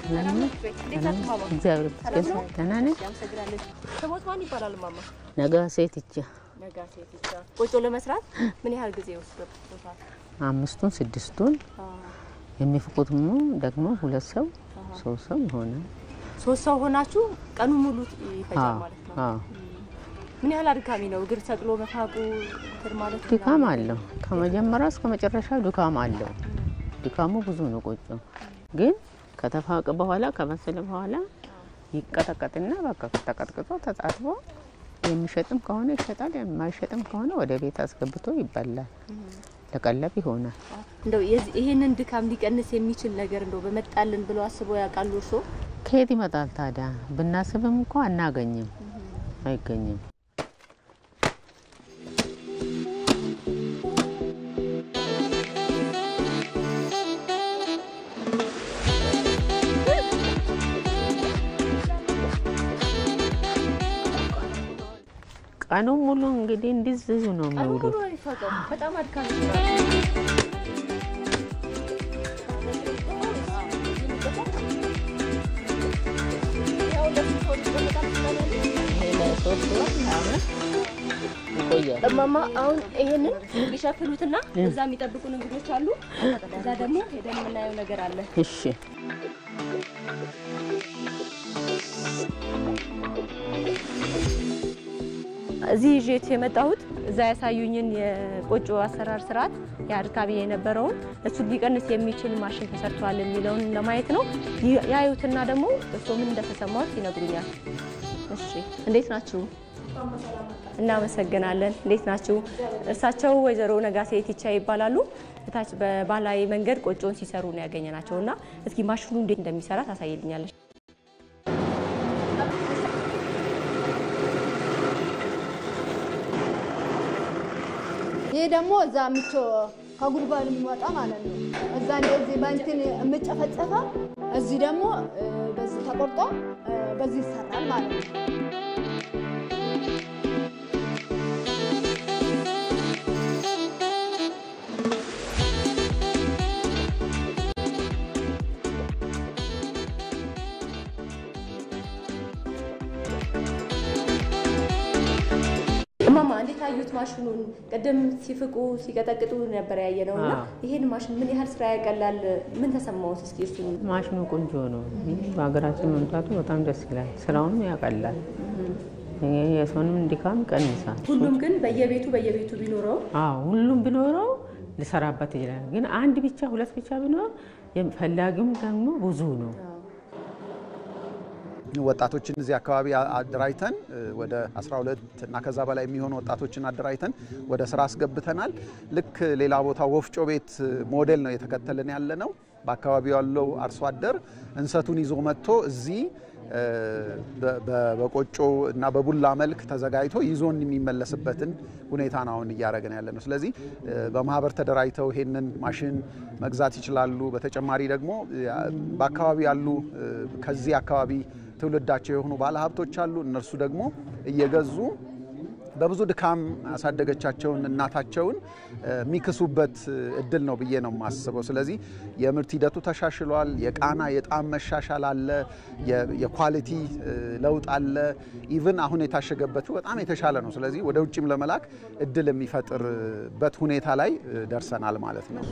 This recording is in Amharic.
እግዚአብሔር ይመስገን ደህና ነኝ ሰሞት ማን ይባላል ማማ ነጋሴትቻ ቆጮ ለመስራት ምን ያህል ጊዜ ወስዶታል 5ቱን 6ቱን የሚፈቁትም ደግሞ 2 ሰው 3 ሰው ሆነ 3 ሰው ሆናችሁ ቀኑ ሙሉ ይፈጃል ማለት ነው ምን ያህል አድካሚ ነው እግር ሰቅሎ መፋቁ ማለት ነው ድካም አለው ከመጀመሪያ እስከ መጨረሻ ድካም አለው ድካሙ ብዙ ነው ቆጮ ግን ከተፋቀ በኋላ ከመሰለ በኋላ ይቀጠቀጥና በቃ ተቀጥቅጦ ተጻጥቦ የሚሸጥም ከሆነ ይሸጣል የማይሸጥም ከሆነ ወደ ቤት አስገብቶ ይበላል ለቀለብ ይሆናል እንደው ይሄንን ድካም ሊቀንስ የሚችል ነገር እንደው በመጣልን ብለው አስበው ያቃሉ እርሶ ከየት ይመጣል ታዲያ ብናስብም እንኳን አናገኝም አይገኝም ቀኑ ሙሉ እንግዲህ እንዲዝዙ ነው የሚውሉ በጣም አድካሚ ማማ አሁን ይሄንን ቢሸፍኑትና እዛ የሚጠብቁን እንግዶች አሉ እዛ ደግሞ ሄደን የምናየው ነገር አለ እሺ እዚህ ጄት የመጣሁት እዛ ያሳዩኝን የቆጮ አሰራር ስርዓት ያድካቢ የነበረውን እሱ ሊቀንስ የሚችል ማሽን ተሰርቷል የሚለውን ለማየት ነው ያዩትና ደግሞ እሱ ምን እንደተሰማው ይነግሩኛል እሺ እንዴት ናችሁ እናመሰግናለን እንዴት ናችሁ እርሳቸው ወይዘሮ ነጋሴትቻ ይባላሉ እታች በባህላዊ መንገድ ቆጮን ሲሰሩ ነው ያገኘናቸውና እስኪ ማሽኑ እንዴት እንደሚሰራ ታሳይልኛለሽ ይሄ ደግሞ ዛምቾ ከጉልባል የሚወጣ ማለት ነው እዛ እንደዚህ ባንቲን የምጨፈጨፈ እዚህ ደግሞ በዚህ ተቆርጦ በዚህ ይሰራል ማለት ነው ማማ እንዴት አዩት ማሽኑን ቀደም ሲፍቁ ሲቀጠቅጡ ነበር ያየነውና ይሄን ማሽን ምን ያህል ስራ ያቀላል ምን ተሰማውስ እስኪ እሱ ማሽኑ ቆንጆ ነው በአገራችን መምጣቱ በጣም ደስ ይላል ስራውንም ያቀላል የሰውንም ድካም ቀንሳል ሁሉም ግን በየቤቱ ቢኖረው ሁሉም ቢኖረው ለሰራበት ይችላል ግን አንድ ብቻ ሁለት ብቻ ቢኖር የፈላጊም ደግሞ ብዙ ነው ወጣቶችን እዚህ አካባቢ አድራይተን ወደ 12 እና ከዛ በላይ የሚሆኑ ወጣቶችን አድራይተን ወደ ስራ አስገብተናል ልክ ሌላ ቦታ ወፍጮ ቤት ሞዴል ነው የተከተለን ያለነው በአካባቢው ያለው አርሶ አደር እንሰቱን ይዞ መጥቶ እዚህ በቆጮ እና በቡላ መልክ ተዘጋጅቶ ይዞን የሚመለስበትን ሁኔታ ነው አሁን ያያረገን ያለነው ስለዚህ በማህበር ተደራጅተው ይሄንን ማሽን መግዛት ይችላሉ በተጨማሪ ደግሞ በአካባቢው ያሉ ከዚህ አካባቢ ትውልዳቸው የሆኑ ባለ ሀብቶች አሉ እነርሱ ደግሞ እየገዙ በብዙ ድካም አሳደገቻቸውን እናታቸውን ሚክሱበት እድል ነው ብዬ ነው ማስበው ስለዚህ የምርት ሂደቱ ተሻሽሏል የቃና የጣም መሻሻል አለ የኳሊቲ ለውጥ አለ ኢቭን አሁን የታሸገበት በጣም የተሻለ ነው ስለዚህ ወደ ውጭም ለመላክ እድል የሚፈጥርበት ሁኔታ ላይ ደርሰናል ማለት ነው